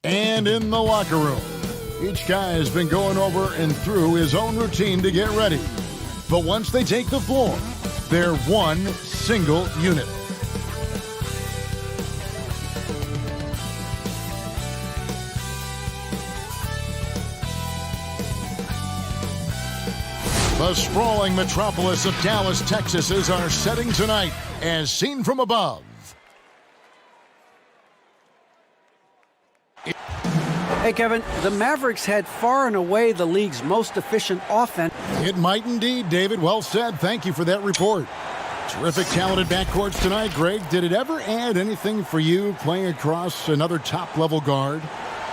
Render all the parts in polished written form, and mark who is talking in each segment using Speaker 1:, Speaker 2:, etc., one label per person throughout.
Speaker 1: And in the locker room, each guy has been going over and through his own routine to get ready. But once they take the floor, they're one single unit. The sprawling metropolis of Dallas, Texas is our setting tonight, as seen from above.
Speaker 2: Hey, Kevin, the Mavericks had far and away the league's most efficient offense.
Speaker 1: It might indeed, David. Well said. Thank you for that report. Terrific, talented backcourts tonight, Greg. Did it ever add anything for you playing across another top-level guard?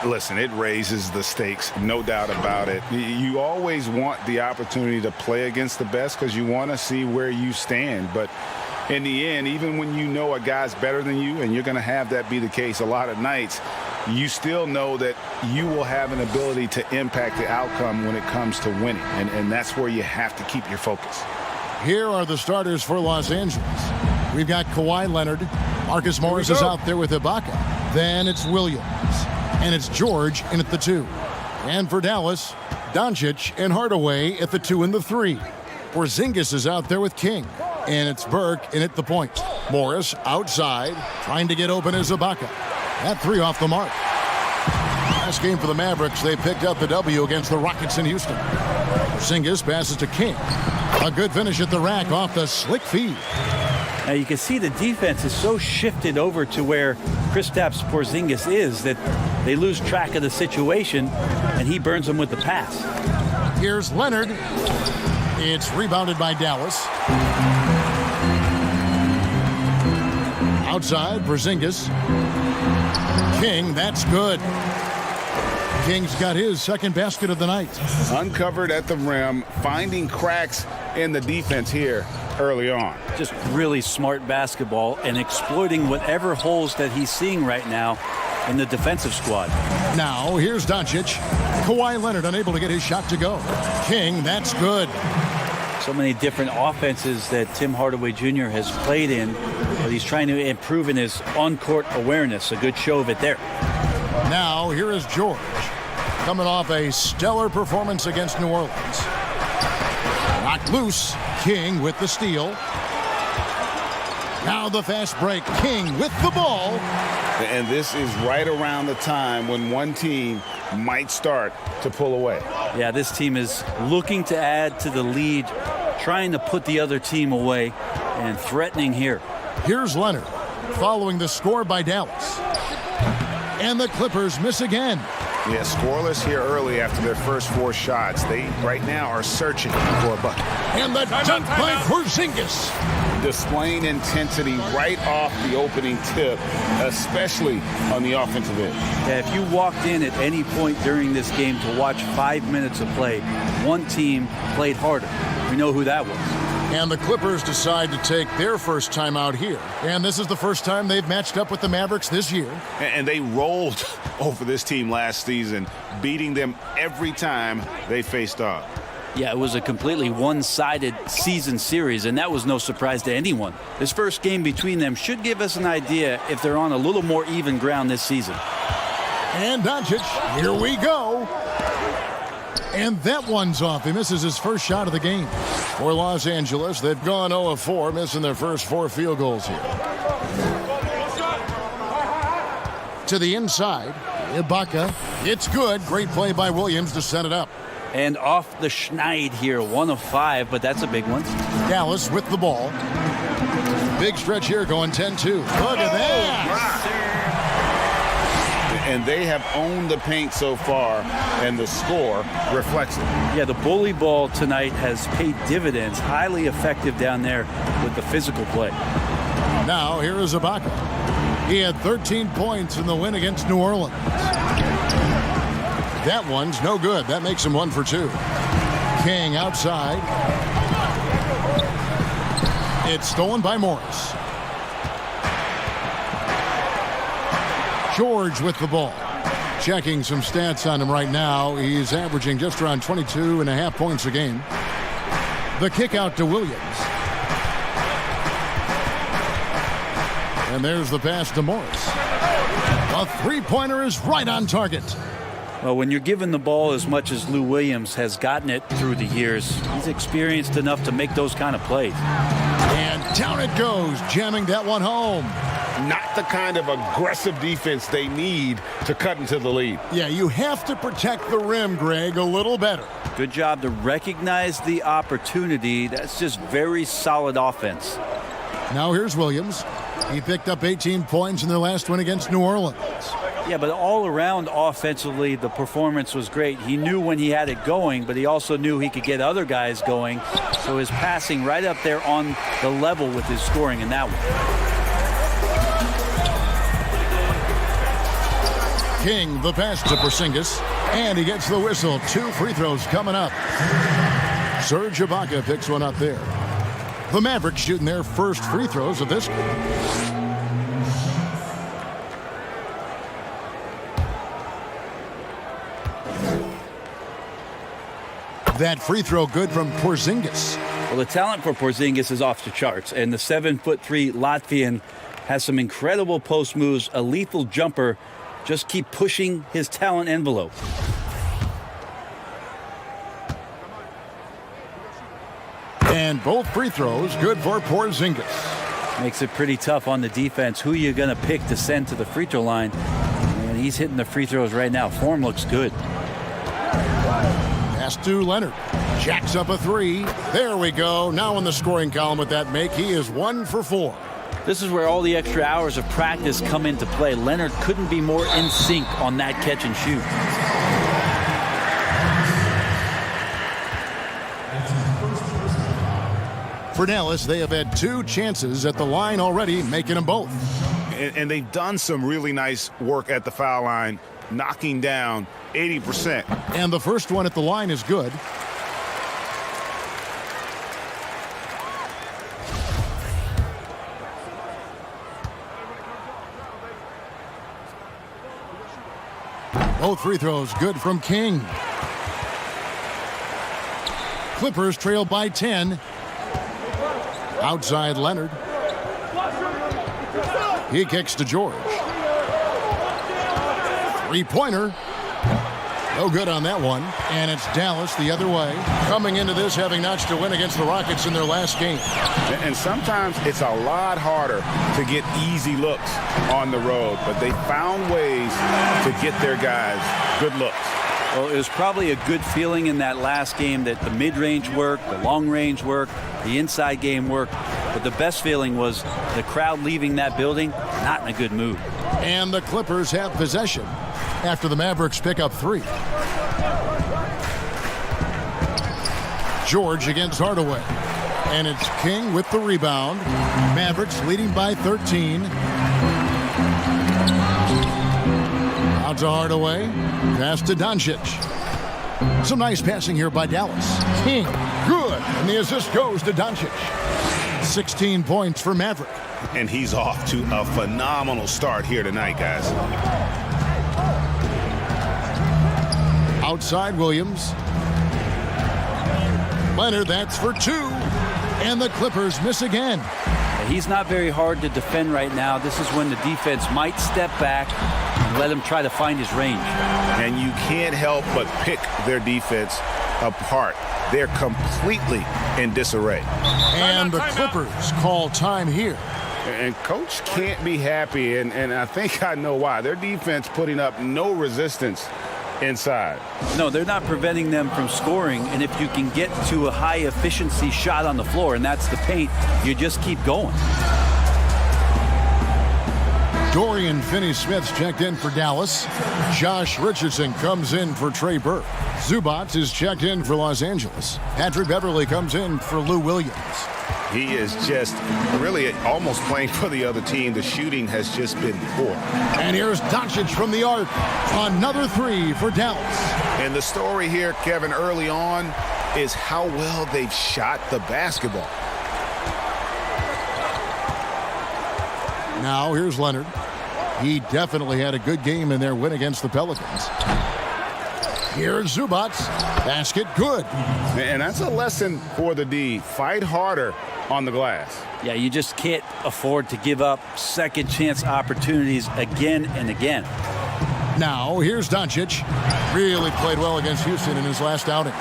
Speaker 3: Listen, it raises the stakes, no doubt about it. You always want the opportunity to play against the best because you want to see where you stand. But in the end, even when you know a guy's better than you, and you're going to have that be the case a lot of nights, you still know that you will have an ability to impact the outcome when it comes to winning. And that's where you have to keep your focus.
Speaker 1: Here are the starters for Los Angeles. We've got Kawhi Leonard. Marcus Morris is out there with Ibaka. Then it's Williams. And it's George in at the 2. And for Dallas, Doncic and Hardaway at the 2 and the 3. Porzingis is out there with King. And it's Burke in at the point. Morris outside, trying to get open as Ibaka. That 3 off the mark. Last game for the Mavericks, they picked up the W against the Rockets in Houston. Porzingis passes to King. A good finish at the rack off the slick feed.
Speaker 4: Now you can see the defense is so shifted over to where Kristaps Porzingis is that they lose track of the situation, and he burns them with the pass.
Speaker 1: Here's Leonard. It's rebounded by Dallas. Outside, Porzingis. King, that's good. King's got his second basket of the night.
Speaker 3: Uncovered at the rim, finding cracks in the defense here early on.
Speaker 4: Just really smart basketball and exploiting whatever holes that he's seeing right now in the defensive squad.
Speaker 1: Now, here's Doncic. Kawhi Leonard unable to get his shot to go. King, that's good.
Speaker 4: So many different offenses that Tim Hardaway Jr. has played in, but he's trying to improve in his on-court awareness. A good show of it there.
Speaker 1: Now, here is George, coming off a stellar performance against New Orleans. Knocked loose. King with the steal. Now the fast break. King with the ball.
Speaker 3: And this is right around the time when one team might start to pull away.
Speaker 4: Yeah, this team is looking to add to the lead, trying to put the other team away, and threatening here.
Speaker 1: Here's Leonard, following the score by Dallas. And the Clippers miss again.
Speaker 3: Yeah, scoreless here early after their first 4 shots. They right now are searching for a bucket.
Speaker 1: And the dunk by Porzingis.
Speaker 3: Displaying intensity right off the opening tip, especially on the offensive end.
Speaker 4: Yeah, if you walked in at any point during this game to watch 5 minutes of play, one team played harder. We know who that was.
Speaker 1: And the Clippers decide to take their first time out here. And this is the first time they've matched up with the Mavericks this year.
Speaker 3: And they rolled over this team last season, beating them every time they faced off.
Speaker 4: Yeah, it was a completely one-sided season series, and that was no surprise to anyone. This first game between them should give us an idea if they're on a little more even ground this season.
Speaker 1: And Doncic, here we go. And that one's off. He misses his first shot of the game. For Los Angeles, they've gone 0 of 4, missing their first 4 field goals here. To the inside, Ibaka. It's good. Great play by Williams to set it up.
Speaker 4: And off the schneid here, 1 of 5, but that's a big one.
Speaker 1: Dallas with the ball. Big stretch here going 10-2. Look at that.
Speaker 3: And they have owned the paint so far, and the score reflects it.
Speaker 4: Yeah, the bully ball tonight has paid dividends. Highly effective down there with the physical play.
Speaker 1: Now, here is Ibaka. He had 13 points in the win against New Orleans. That one's no good. That makes him 1 for 2. King outside. It's stolen by Morris. George with the ball. Checking some stats on him right now. He's averaging just around 22.5 points a game. The kick out to Williams. And there's the pass to Morris. The three-pointer is right on target.
Speaker 4: Well, when you're given the ball as much as Lou Williams has gotten it through the years, he's experienced enough to make those kind of plays.
Speaker 1: And down it goes, jamming that one home.
Speaker 3: Not the kind of aggressive defense they need to cut into the lead.
Speaker 1: Yeah, you have to protect the rim, Greg, a little better.
Speaker 4: Good job to recognize the opportunity. That's just very solid offense.
Speaker 1: Now here's Williams. He picked up 18 points in their last win against New Orleans.
Speaker 4: Yeah, but all around offensively, the performance was great. He knew when he had it going, but he also knew he could get other guys going. So his passing right up there on the level with his scoring in that one.
Speaker 1: King, the pass to Porzingis, and he gets the whistle. 2 free throws coming up. Serge Ibaka picks one up there. The Mavericks shooting their first free throws of this game. That free throw good from Porzingis.
Speaker 4: Well, the talent for Porzingis is off the charts, and the 7'3" Latvian has some incredible post moves, a lethal jumper. Just keep pushing his talent envelope.
Speaker 1: And both free throws good for Porzingis.
Speaker 4: Makes it pretty tough on the defense. Who are you going to pick to send to the free throw line? And he's hitting the free throws right now. Form looks good.
Speaker 1: Pass to Leonard. Jacks up a 3. There we go. Now in the scoring column with that make, he is 1 for 4.
Speaker 4: This is where all the extra hours of practice come into play. Leonard couldn't be more in sync on that catch and shoot.
Speaker 1: For Dallas, they have had 2 chances at the line already, making them both.
Speaker 3: And they've done some really nice work at the foul line, knocking down 80%.
Speaker 1: And the first one at the line is good. Both free throws good from King. Clippers trail by 10. Outside Leonard. He kicks to George. Three-pointer. No good on that one. And it's Dallas the other way. Coming into this having notched a win against the Rockets in their last game.
Speaker 3: And sometimes it's a lot harder to get easy looks on the road, but they found ways to get their guys good looks.
Speaker 4: Well, it was probably a good feeling in that last game that the mid-range worked, the long-range worked, the inside game worked. But the best feeling was the crowd leaving that building not in a good mood.
Speaker 1: And the Clippers have possession after the Mavericks pick up 3. George against Hardaway. And it's King with the rebound. Mavericks leading by 13. Out to Hardaway. Pass to Doncic. Some nice passing here by Dallas. King, good. And the assist goes to Doncic. 16 points for Maverick.
Speaker 3: And he's off to a phenomenal start here tonight, guys.
Speaker 1: Outside Williams. Leonard, that's for 2. And the Clippers miss again.
Speaker 4: He's not very hard to defend right now. This is when the defense might step back and let him try to find his range.
Speaker 3: And you can't help but pick their defense apart. They're completely in disarray.
Speaker 1: And the Clippers call time here.
Speaker 3: And Coach can't be happy, and I think I know why. Their defense putting up no resistance inside.
Speaker 4: No, they're not preventing them from scoring, and if you can get to a high efficiency shot on the floor, and that's the paint, you just keep going.
Speaker 1: Dorian Finney-Smith's checked in for Dallas. Josh Richardson comes in for Trey Burke. Zubac is checked in for Los Angeles. Patrick Beverly comes in for Lou Williams.
Speaker 3: He is just really almost playing for the other team. The shooting has just been poor.
Speaker 1: And here's Doncic from the arc. Another 3 for Dallas.
Speaker 3: And the story here, Kevin, early on is how well they've shot the basketball.
Speaker 1: Now here's Leonard. He definitely had a good game in their win against the Pelicans. Here's Zubac. Basket good.
Speaker 3: And that's a lesson for the D. Fight harder on the glass.
Speaker 4: Yeah, you just can't afford to give up second chance opportunities again and again.
Speaker 1: Now, here's Doncic. Really played well against Houston in his last outing.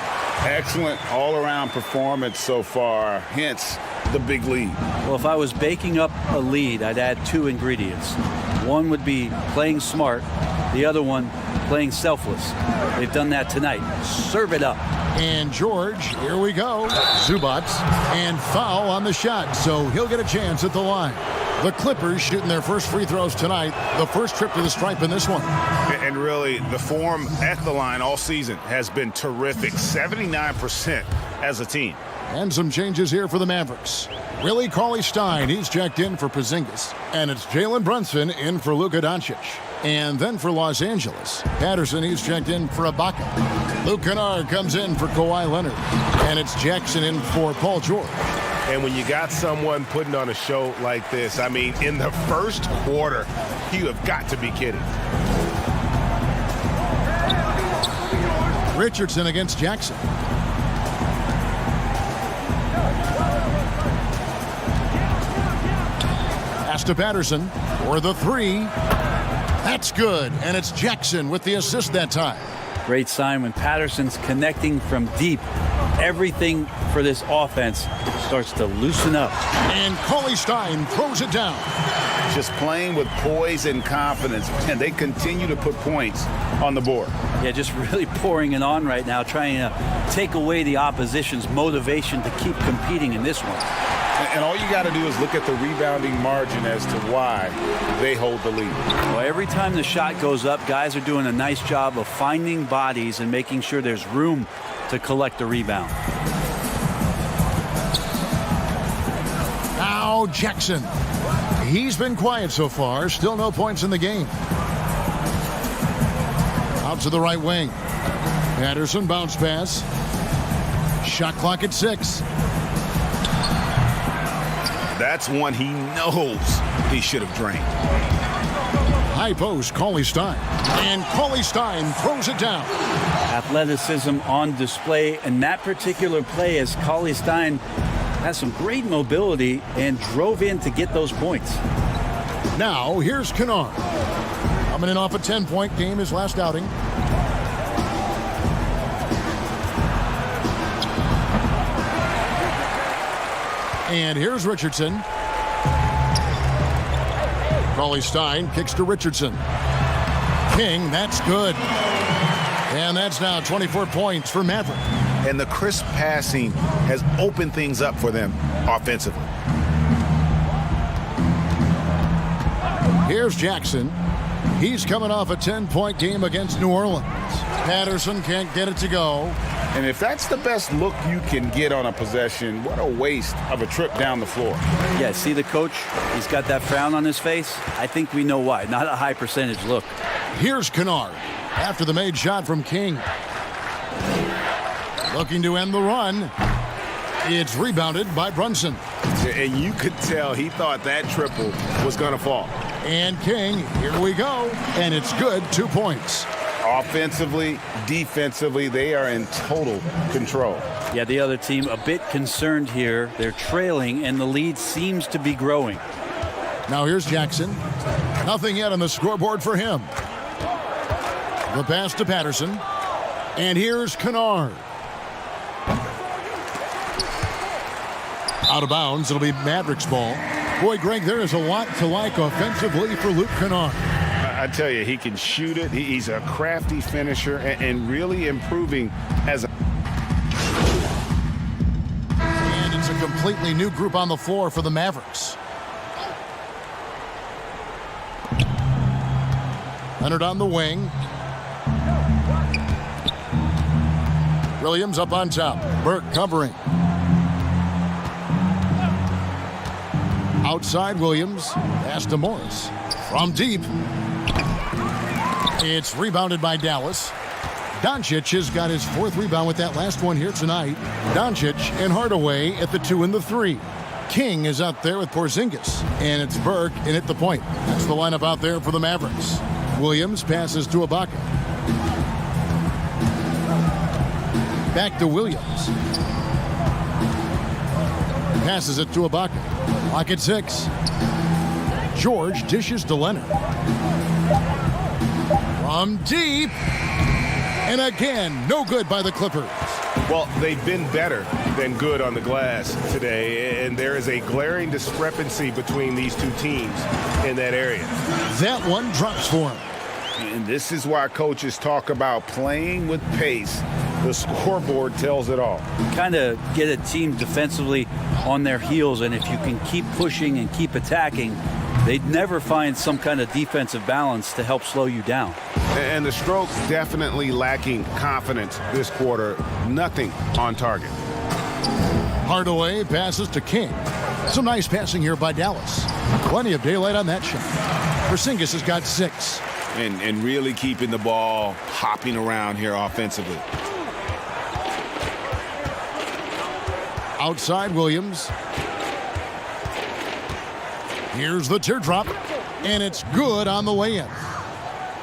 Speaker 3: Excellent all-around performance so far, hence the big lead.
Speaker 4: Well, if I was baking up a lead, I'd add two ingredients. One would be playing smart. The other one, playing selfless. They've done that tonight. Serve it up.
Speaker 1: And George, here we go. Zubac, and foul on the shot, so he'll get a chance at the line. The Clippers shooting their first free throws tonight. The first trip to the stripe in this one.
Speaker 3: And really, the form at the line all season has been terrific. 79% as a team.
Speaker 1: And some changes here for the Mavericks. Willie Cauley-Stein, he's checked in for Porzingis. And it's Jalen Brunson in for Luka Doncic. And then for Los Angeles, Patterson, he's checked in for Ibaka. Luke Kennard comes in for Kawhi Leonard. And it's Jackson in for Paul George.
Speaker 5: And when you got someone putting on a show like this, I mean, in the first quarter, you have got to be kidding.
Speaker 1: Richardson against Jackson. Pass to Patterson for the three. That's good, and it's Jackson with the assist that time.
Speaker 4: Great sign when Patterson's connecting from deep. Everything for this offense starts to loosen up.
Speaker 1: And Cauley-Stein throws it down.
Speaker 3: Just playing with poise and confidence, and they continue to put points on the board.
Speaker 4: Yeah, just really pouring it on right now, trying to take away the opposition's motivation to keep competing in this one.
Speaker 3: And all you got to do is look at the rebounding margin as to why they hold the lead.
Speaker 4: Well, every time the shot goes up, guys are doing a nice job of finding bodies and making sure there's room to collect the rebound.
Speaker 1: Now Jackson. He's been quiet so far. Still no points in the game. Out to the right wing. Patterson bounce pass. Shot clock at 6.
Speaker 3: That's one he knows he should have drained.
Speaker 1: High post, Cauley-Stein. And Cauley-Stein throws it down.
Speaker 4: Athleticism on display in that particular play as Cauley-Stein has some great mobility and drove in to get those points.
Speaker 1: Now, here's Kennard. Coming in off a 10-point game his last outing. And here's Richardson. Cauley-Stein kicks to Richardson. King, that's good. And that's now 24 points for Maverick.
Speaker 5: And the crisp passing has opened things up for them offensively.
Speaker 1: Here's Jackson. He's coming off a 10-point game against New Orleans. Patterson can't get it to go.
Speaker 3: And if that's the best look you can get on a possession, what a waste of a trip down the floor.
Speaker 4: Yeah, see the coach? He's got that frown on his face. I think we know why. Not a high percentage look.
Speaker 1: Here's Kennard after the made shot from King. Looking to end the run. It's rebounded by Brunson.
Speaker 5: And you could tell he thought that triple was going to fall.
Speaker 1: And King, here we go. And it's good, 2 points.
Speaker 3: Offensively, defensively, they are in total control.
Speaker 4: Yeah, the other team a bit concerned here. They're trailing, and the lead seems to be growing.
Speaker 1: Now here's Jackson. Nothing yet on the scoreboard for him. The pass to Patterson. And here's Kennard. Out of bounds. It'll be Mavericks ball. Boy, Greg, there is a lot to like offensively for Luke Kennard.
Speaker 3: I tell you, he can shoot it. He's a crafty finisher and really improving as a...
Speaker 1: And it's a completely new group on the floor for the Mavericks. Leonard on the wing. Williams up on top. Burke covering. Outside Williams. Pass to Morris. From deep. It's rebounded by Dallas. Doncic has got his 4th rebound with that last one here tonight. Doncic and Hardaway at the 2 and the 3. King is out there with Porzingis. And it's Burke in at the point. That's the lineup out there for the Mavericks. Williams passes to Ibaka. Back to Williams. Passes it to Ibaka. Clock at 6. George dishes to Leonard. From deep. And again, no good by the Clippers.
Speaker 5: Well, they've been better than good on the glass today, and there is a glaring discrepancy between these two teams in that area.
Speaker 1: That one drops for him.
Speaker 3: And this is why coaches talk about playing with pace. The scoreboard tells it all.
Speaker 4: Kind of get a team defensively on their heels, and if you can keep pushing and keep attacking, they'd never find some kind of defensive balance to help slow you down.
Speaker 5: And the Strokes definitely lacking confidence this quarter. Nothing on target.
Speaker 1: Hardaway passes to King. Some nice passing here by Dallas. Plenty of daylight on that shot. Porzingis has got 6.
Speaker 3: And really keeping the ball hopping around here offensively.
Speaker 1: Outside Williams. Here's the teardrop, and it's good on the way in.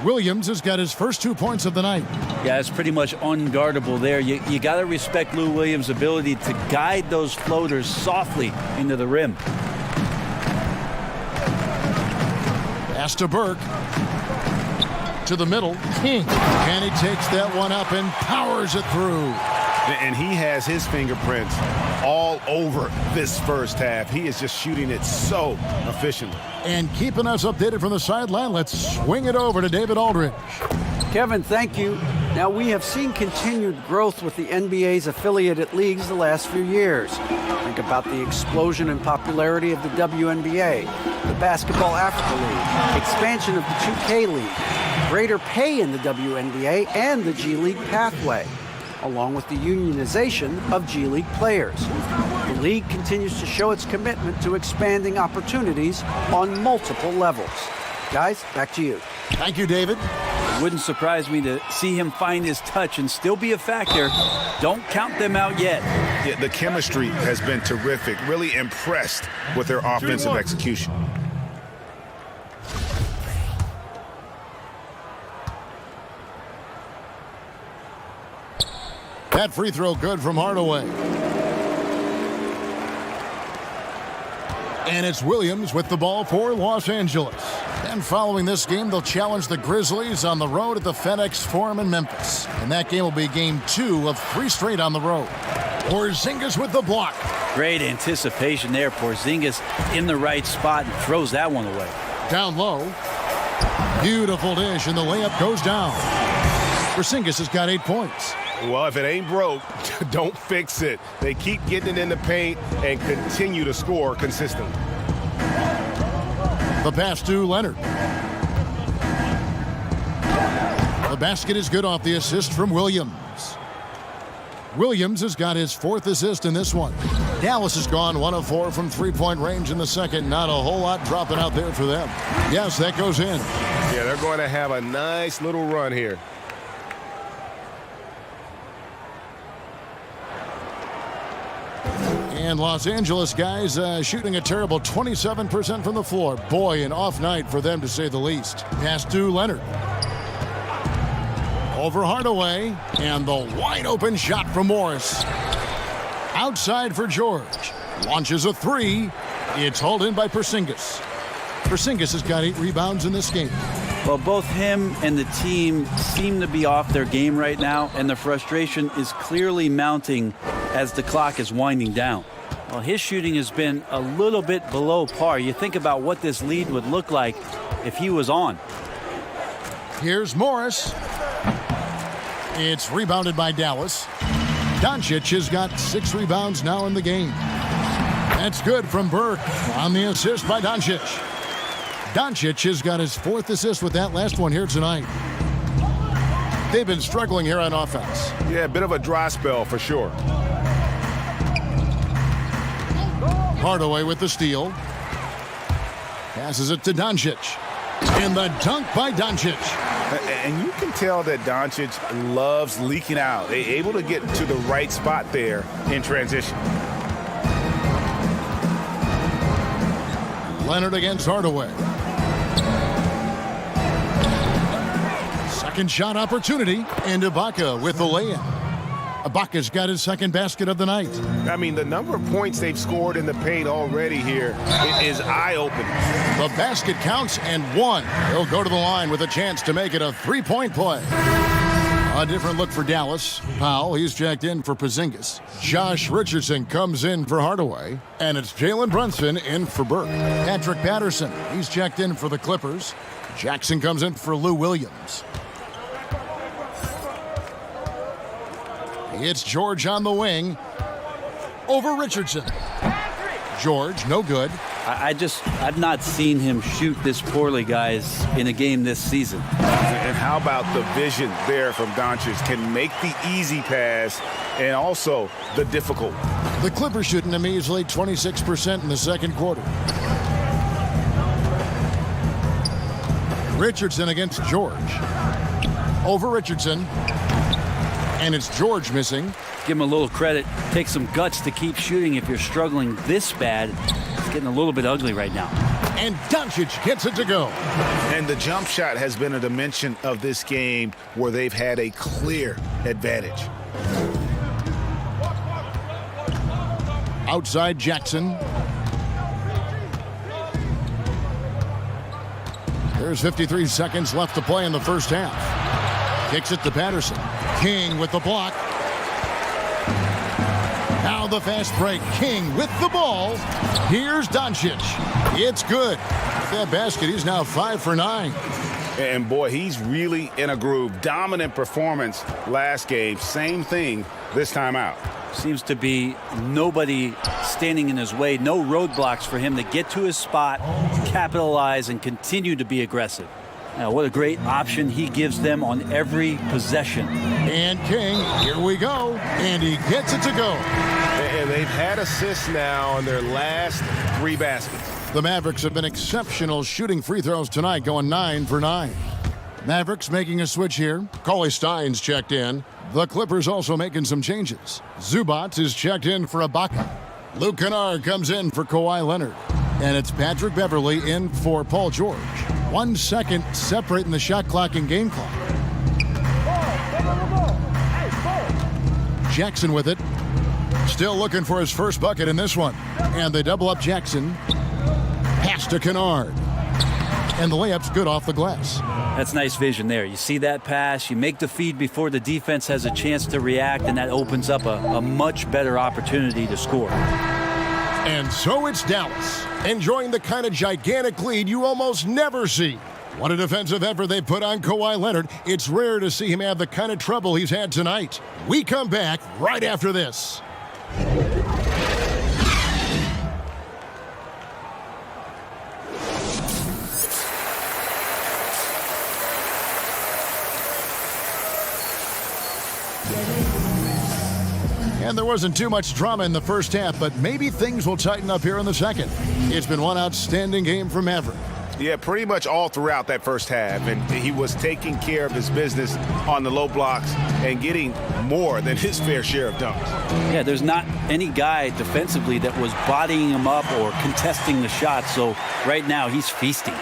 Speaker 1: Williams has got his first 2 points of the night.
Speaker 4: Yeah, it's pretty much unguardable there. You got to respect Lou Williams' ability to guide those floaters softly into the rim.
Speaker 1: Pass to Burke. To the middle, King. And he takes that one up and powers it through.
Speaker 5: And he has his fingerprints all over this first half. He is just shooting it so efficiently.
Speaker 1: And keeping us updated from the sideline, let's swing it over to David Aldridge.
Speaker 2: Kevin, thank you. Now, we have seen continued growth with the NBA's affiliated leagues the last few years. Think about the explosion in popularity of the WNBA, the Basketball Africa League, expansion of the 2K League, greater pay in the WNBA, and the G League pathway, along with the unionization of G League players. The league continues to show its commitment to expanding opportunities on multiple levels. Guys, back to you.
Speaker 1: Thank you, David.
Speaker 4: It wouldn't surprise me to see him find his touch and still be a factor. Don't count them out yet.
Speaker 3: Yeah, the chemistry has been terrific. Really impressed with their offensive execution.
Speaker 1: That free throw good from Hardaway. And it's Williams with the ball for Los Angeles. And following this game, they'll challenge the Grizzlies on the road at the FedEx Forum in Memphis. And that game will be game 2 of 3 straight on the road. Porzingis with the block.
Speaker 4: Great anticipation there. Porzingis in the right spot and throws that one away.
Speaker 1: Down low. Beautiful dish, and the layup goes down. Porzingis has got 8 points.
Speaker 5: Well, if it ain't broke, don't fix it. They keep getting it in the paint and continue to score consistently.
Speaker 1: The pass to Leonard. The basket is good off the assist from Williams. Williams has got his 4th assist in this one. Dallas has gone 1 of 4 from three-point range in the second. Not a whole lot dropping out there for them. Yes, that goes in.
Speaker 5: Yeah, they're going to have a nice little run here.
Speaker 1: And Los Angeles guys shooting a terrible 27% from the floor. Boy, an off night for them to say the least. Pass to Leonard. Over Hardaway. And the wide open shot from Morris. Outside for George. Launches a 3. It's hauled in by Porzingis. Porzingis has got 8 rebounds in this game.
Speaker 4: Well, both him and the team seem to be off their game right now, and the frustration is clearly mounting as the clock is winding down. Well, his shooting has been a little bit below par. You think about what this lead would look like if he was on.
Speaker 1: Here's Morris. It's rebounded by Dallas. Doncic has got 6 rebounds now in the game. That's good from Burke on the assist by Doncic. Doncic has got his 4th assist with that last one here tonight. They've been struggling here on offense.
Speaker 5: Yeah, a bit of a dry spell for sure.
Speaker 1: Hardaway with the steal. Passes it to Doncic. And the dunk by Doncic.
Speaker 3: And you can tell that Doncic loves leaking out. They're able to get to the right spot there in transition.
Speaker 1: Leonard against Hardaway. Second shot opportunity. And Ibaka with the lay-in. Ibaka's got his second basket of the night.
Speaker 5: I mean, the number of points they've scored in the paint already here is eye-opening.
Speaker 1: The basket counts and one. He'll go to the line with a chance to make it a three-point play. A different look for Dallas. Powell, he's checked in for Porzingis. Josh Richardson comes in for Hardaway. And it's Jalen Brunson in for Burke. Patrick Patterson, he's checked in for the Clippers. Jackson comes in for Lou Williams. It's George on the wing over Richardson. George, no good.
Speaker 4: I've not seen him shoot this poorly, guys, in a game this season.
Speaker 3: And how about the vision there from Doncic? Can make the easy pass and also the difficult.
Speaker 1: The Clippers shooting a measly 26% in the second quarter. Richardson against George. Over Richardson. And it's George missing.
Speaker 4: Give him a little credit. Take some guts to keep shooting if you're struggling this bad. It's getting a little bit ugly right now.
Speaker 1: And Doncic gets it to go.
Speaker 3: And the jump shot has been a dimension of this game where they've had a clear advantage.
Speaker 1: Outside Jackson. There's 53 seconds left to play in the first half. Kicks it to Patterson. King with the block. Now the fast break. King with the ball. Here's Doncic. It's good. With that basket, he's now 5 for 9.
Speaker 3: And boy, he's really in a groove. Dominant performance last game. Same thing this time out.
Speaker 4: Seems to be nobody standing in his way. No roadblocks for him to get to his spot, capitalize, and continue to be aggressive. Now, what a great option he gives them on every possession.
Speaker 1: And King, here we go. And he gets it to go.
Speaker 5: And they've had assists now on their last 3 baskets.
Speaker 1: The Mavericks have been exceptional shooting free throws tonight, going 9 for 9. Mavericks making a switch here. Cauley Stein's checked in. The Clippers also making some changes. Zubac is checked in for Ibaka. Luke Kennard comes in for Kawhi Leonard. And it's Patrick Beverley in for Paul George. 1 second separating the shot clock and game clock. Jackson with it. Still looking for his first bucket in this one. And they double up Jackson. Pass to Kennard. And the layup's good off the glass.
Speaker 4: That's nice vision there. You see that pass, you make the feed before the defense has a chance to react, and that opens up a much better opportunity to score.
Speaker 1: And so it's Dallas, enjoying the kind of gigantic lead you almost never see. What a defensive effort they put on Kawhi Leonard. It's rare to see him have the kind of trouble he's had tonight. We come back right after this. And there wasn't too much drama in the first half, but maybe things will tighten up here in the second. It's been one outstanding game for Maverick.
Speaker 3: Yeah, pretty much all throughout that first half. And he was taking care of his business on the low blocks and getting more than his fair share of dunks.
Speaker 4: Yeah, there's not any guy defensively that was bodying him up or contesting the shot. So right now he's feasting.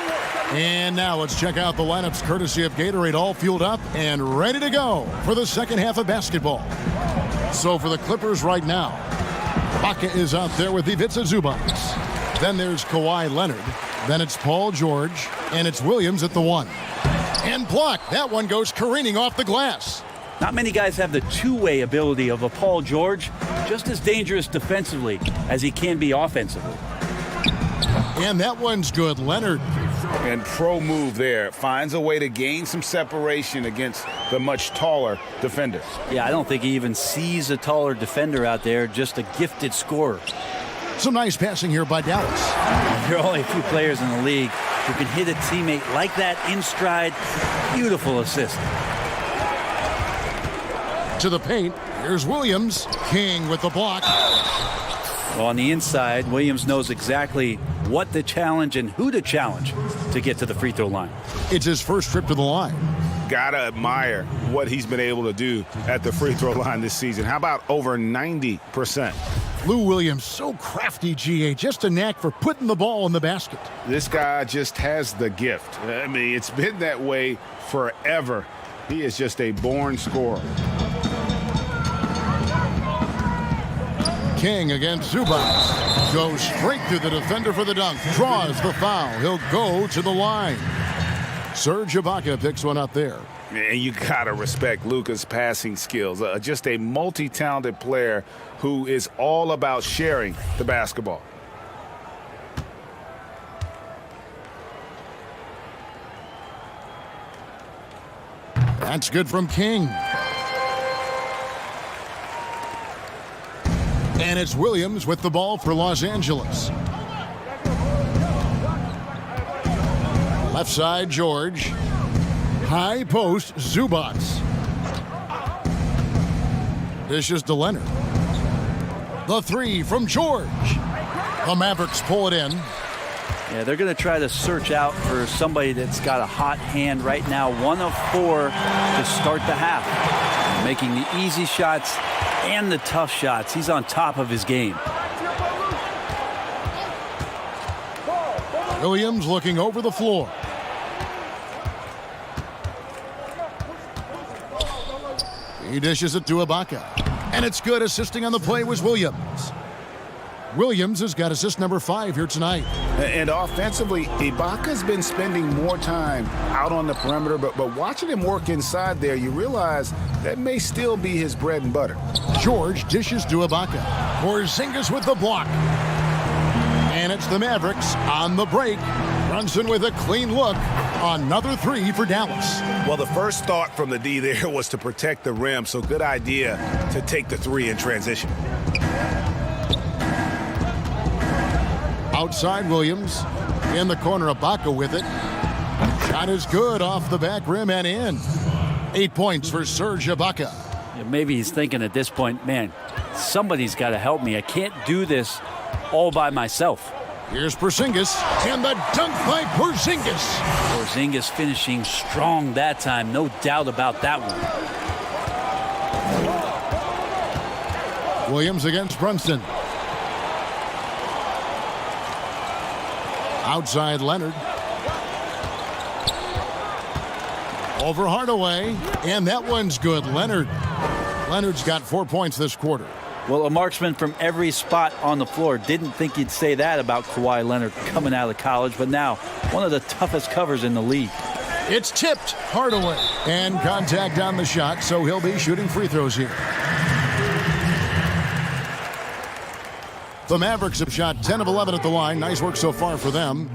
Speaker 1: And now let's check out the lineups courtesy of Gatorade, all fueled up and ready to go for the second half of basketball. So for the Clippers right now, Ibaka is out there with Ivica Zubac. Then there's Kawhi Leonard. Then it's Paul George. And it's Williams at the 1. And blocked. That one goes careening off the glass.
Speaker 4: Not many guys have the two-way ability of a Paul George, just as dangerous defensively as he can be offensively.
Speaker 1: And that one's good. Leonard.
Speaker 3: And pro move there. Finds a way to gain some separation against the much taller defender.
Speaker 4: Yeah, I don't think he even sees a taller defender out there, just a gifted scorer.
Speaker 1: Some nice passing here by Dallas.
Speaker 4: There are only a few players in the league who can hit a teammate like that in stride. Beautiful assist.
Speaker 1: To the paint. Here's Williams. King with the block.
Speaker 4: Well, on the inside, Williams knows exactly what to challenge and who to challenge to get to the free throw line.
Speaker 1: It's his first trip to the line.
Speaker 3: Gotta admire what he's been able to do at the free throw line this season. How about over 90%?
Speaker 1: Lou Williams, so crafty, GA. Just a knack for putting the ball in the basket.
Speaker 3: This guy just has the gift. I mean, it's been that way forever. He is just a born scorer.
Speaker 1: King against Zubac. Goes straight through the defender for the dunk. Draws the foul. He'll go to the line. Serge Ibaka picks one up there.
Speaker 3: And you got to respect Luka's passing skills. Just a multi-talented player who is all about sharing the basketball.
Speaker 1: That's good from King. And it's Williams with the ball for Los Angeles. Left side, George. High post, Zubac. Dishes to Leonard. The three from George. The Mavericks pull it in.
Speaker 4: Yeah, they're going to try to search out for somebody that's got a hot hand right now. 1 of 4 to start the half. Making the easy shots and the tough shots. He's on top of his game.
Speaker 1: Williams looking over the floor. He dishes it to Ibaka. And it's good. Assisting on the play was Williams. Williams has got assist number 5 here tonight.
Speaker 3: And offensively, Ibaka's been spending more time out on the perimeter, but watching him work inside there, you realize that may still be his bread and butter.
Speaker 1: George dishes to Ibaka. Porzingis with the block. And it's the Mavericks on the break. Brunson with a clean look. Another 3 for Dallas.
Speaker 5: Well, the first thought from the D there was to protect the rim, so good idea to take the 3 in transition.
Speaker 1: Outside Williams. In the corner, Ibaka with it. Shot is good off the back rim and in. 8 points for Serge Ibaka.
Speaker 4: Yeah, maybe he's thinking at this point, man, somebody's got to help me. I can't do this all by myself.
Speaker 1: Here's Porzingis, and the dunk by Porzingis.
Speaker 4: Porzingis finishing strong that time, no doubt about that one.
Speaker 1: Williams against Brunson. Outside Leonard. Over Hardaway, and that one's good. Leonard's got 4 points this quarter.
Speaker 4: Well, a marksman from every spot on the floor. Didn't think you'd say that about Kawhi Leonard coming out of college, but now one of the toughest covers in the league.
Speaker 1: It's tipped. Hardaway. And contact on the shot, so he'll be shooting free throws here. The Mavericks have shot 10 of 11 at the line. Nice work so far for them.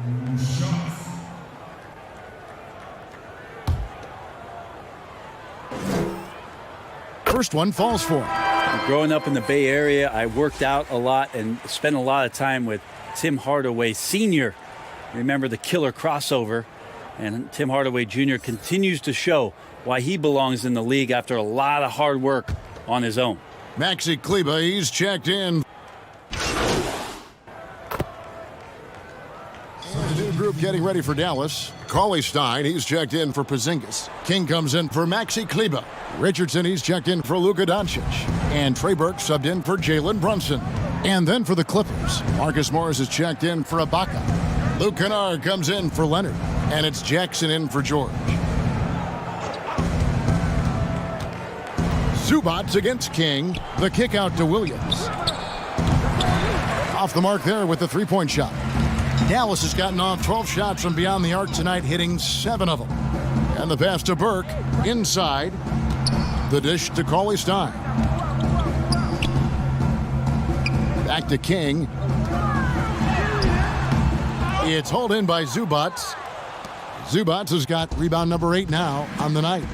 Speaker 1: First one falls for him.
Speaker 4: Growing up in the Bay Area, I worked out a lot and spent a lot of time with Tim Hardaway Sr. Remember the killer crossover, and Tim Hardaway Jr. continues to show why he belongs in the league after a lot of hard work on his own.
Speaker 1: Maxi Kleber, he's checked in. And the new group getting ready for Dallas. Cauley Stein, he's checked in for Porzingis. King comes in for Maxi Kleber. Richardson, he's checked in for Luka Doncic. And Trey Burke subbed in for Jalen Brunson. And then for the Clippers, Marcus Morris is checked in for Ibaka. Luke Kennard comes in for Leonard. And it's Jackson in for George. Zubac against King. The kick out to Williams. Off the mark there with the three-point shot. Dallas has gotten off 12 shots from beyond the arc tonight, hitting 7 of them. And the pass to Burke inside. The dish to Cauley Stein. Back to King. It's hauled in by Zubac. Zubac has got rebound number 8 now on the night.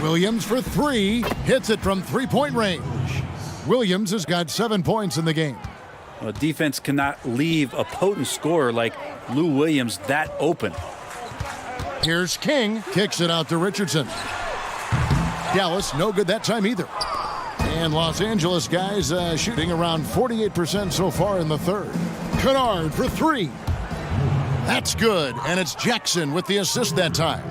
Speaker 1: Williams for 3. Hits it from three-point range. Williams has got 7 points in the game.
Speaker 4: Well, defense cannot leave a potent scorer like Lou Williams that open.
Speaker 1: Here's King. Kicks it out to Richardson. Dallas, no good that time either. And Los Angeles guys shooting around 48% so far in the third. Kennard for 3. That's good. And it's Jackson with the assist that time.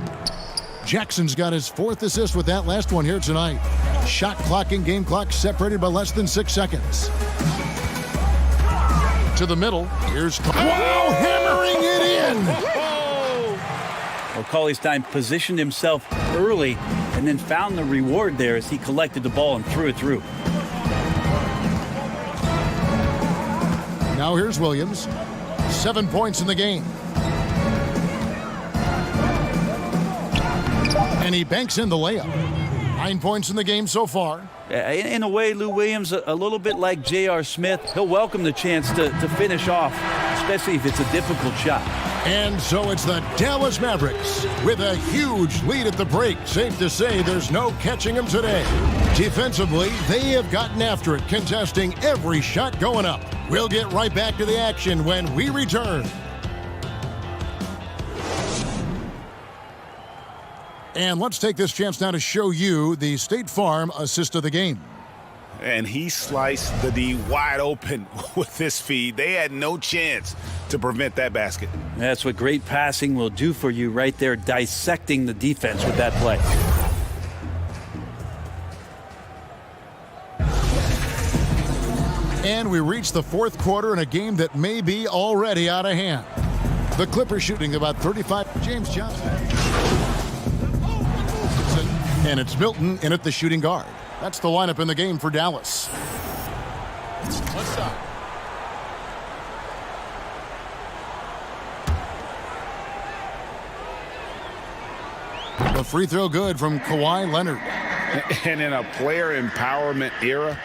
Speaker 1: Jackson's got his 4th assist with that last one here tonight. Shot clock and game clock separated by less than 6 seconds. To the middle. Here's wow, hammering it in.
Speaker 4: Well, Cauley Stein positioned himself early and then found the reward there as he collected the ball and threw it through.
Speaker 1: Now here's Williams. 7 points in the game. And he banks in the layup. 9 points in the game so far.
Speaker 4: In a way, Lou Williams, a little bit like J.R. Smith, he'll welcome the chance to finish off, especially if it's a difficult shot.
Speaker 1: And so it's the Dallas Mavericks with a huge lead at the break. Safe to say there's no catching them today. Defensively, they have gotten after it, contesting every shot going up. We'll get right back to the action when we return. And let's take this chance now to show you the State Farm assist of the game.
Speaker 3: And he sliced the D wide open with this feed. They had no chance to prevent that basket.
Speaker 4: That's what great passing will do for you right there, dissecting the defense with that play.
Speaker 1: And we reach the fourth quarter in a game that may be already out of hand. The Clippers shooting about 35. James Johnson. And it's Milton in at the shooting guard. That's the lineup in the game for Dallas. What's up? The free throw good from Kawhi Leonard.
Speaker 3: And in a player empowerment era,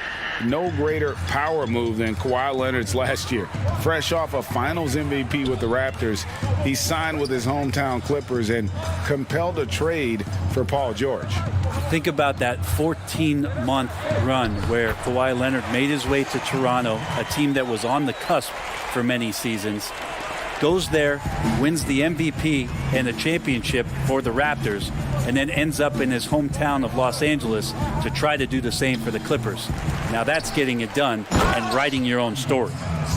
Speaker 3: no greater power move than Kawhi Leonard's last year. Fresh off a finals MVP with the Raptors, he signed with his hometown Clippers and compelled a trade for Paul George.
Speaker 4: Think about that 14-month run where Kawhi Leonard made his way to Toronto, a team that was on the cusp for many seasons. Goes there, wins the MVP and a championship for the Raptors, and then ends up in his hometown of Los Angeles to try to do the same for the Clippers. Now that's getting it done and writing your own story.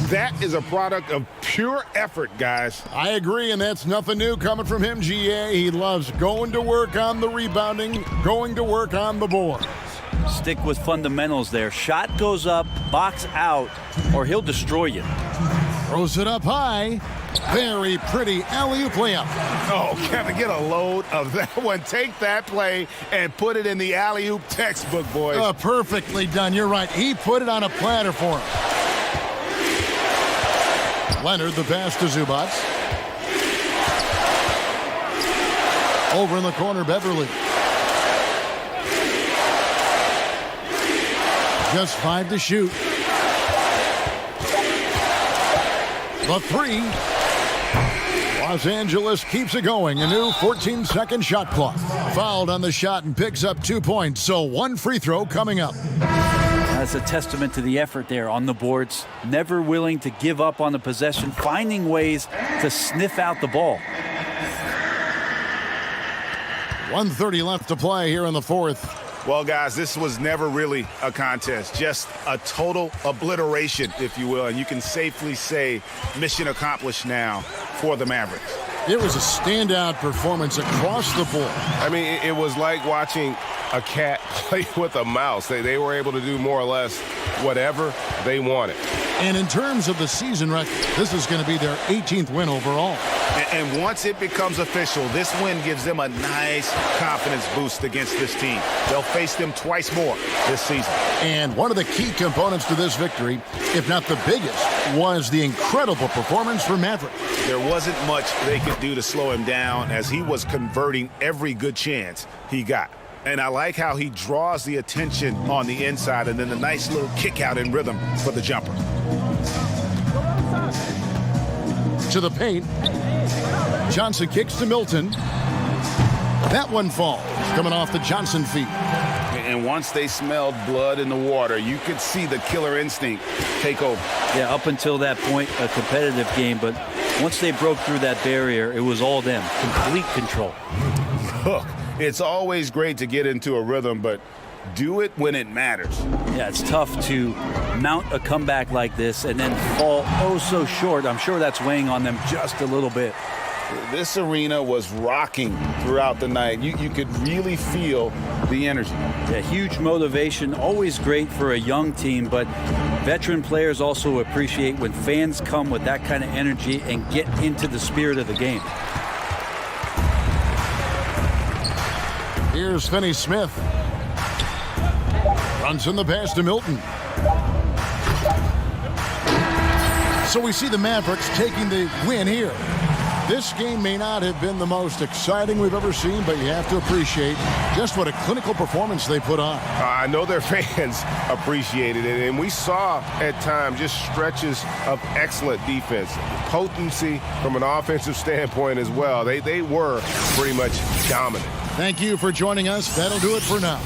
Speaker 3: That is a product of pure effort, guys.
Speaker 1: I agree, and that's nothing new coming from him, GA. He loves going to work on the rebounding, going to work on the boards.
Speaker 4: Stick with fundamentals there. Shot goes up, box out, or he'll destroy you.
Speaker 1: Throws it up high. Very pretty alley-oop layup.
Speaker 3: Oh, Kevin, get a load of that one. Take that play and put it in the alley-oop textbook, boys.
Speaker 1: Perfectly done. You're right. He put it on a platter for him. Leonard, the pass to Zubac. Over in the corner, Beverly. Just 5 to shoot. The three. Los Angeles keeps it going. A new 14-second shot clock. Fouled on the shot and picks up 2 points. So 1 free throw coming up.
Speaker 4: That's a testament to the effort there on the boards. Never willing to give up on the possession, finding ways to sniff out the ball.
Speaker 1: 1:30 left to play here in the fourth.
Speaker 3: Well, guys, this was never really a contest, just a total obliteration, if you will. And you can safely say mission accomplished now for the Mavericks.
Speaker 1: It was a standout performance across the board.
Speaker 5: I mean, it was like watching a cat play with a mouse. They were able to do more or less whatever they wanted.
Speaker 1: And in terms of the season record, this is going to be their 18th win overall.
Speaker 3: And once it becomes official, this win gives them a nice confidence boost against this team. They'll face them twice more this season.
Speaker 1: And one of the key components to this victory, if not the biggest, was the incredible performance from Maverick.
Speaker 3: There wasn't much they could do to slow him down as he was converting every good chance he got. And I like how he draws the attention on the inside and then the nice little kick out in rhythm for the jumper.
Speaker 1: To the paint. Johnson kicks to Milton. That one falls, coming off the Johnson feet.
Speaker 3: And once they smelled blood in the water, you could see the killer instinct take over.
Speaker 4: Yeah, up until that point, a competitive game, but once they broke through that barrier, it was all them. Complete control.
Speaker 3: Look, it's always great to get into a rhythm, but do it when it matters.
Speaker 4: Yeah, it's tough to mount a comeback like this and then fall oh so short. I'm sure that's weighing on them just a little bit.
Speaker 3: This arena was rocking throughout the night. You could really feel the energy.
Speaker 4: Yeah, huge motivation, always great for a young team, but veteran players also appreciate when fans come with that kind of energy and get into the spirit of the game.
Speaker 1: Here's Finney-Smith. Runs in the pass to Milton. So we see the Mavericks taking the win here. This game may not have been the most exciting we've ever seen, but you have to appreciate just what a clinical performance they put on.
Speaker 5: I know their fans appreciated it, and we saw at times just stretches of excellent defense, potency from an offensive standpoint as well. They were pretty much dominant.
Speaker 1: Thank you for joining us. That'll do it for now.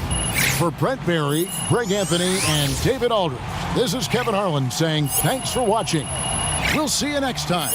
Speaker 1: For Brent Barry, Greg Anthony, and David Aldridge, this is Kevin Harlan saying thanks for watching. We'll see you next time.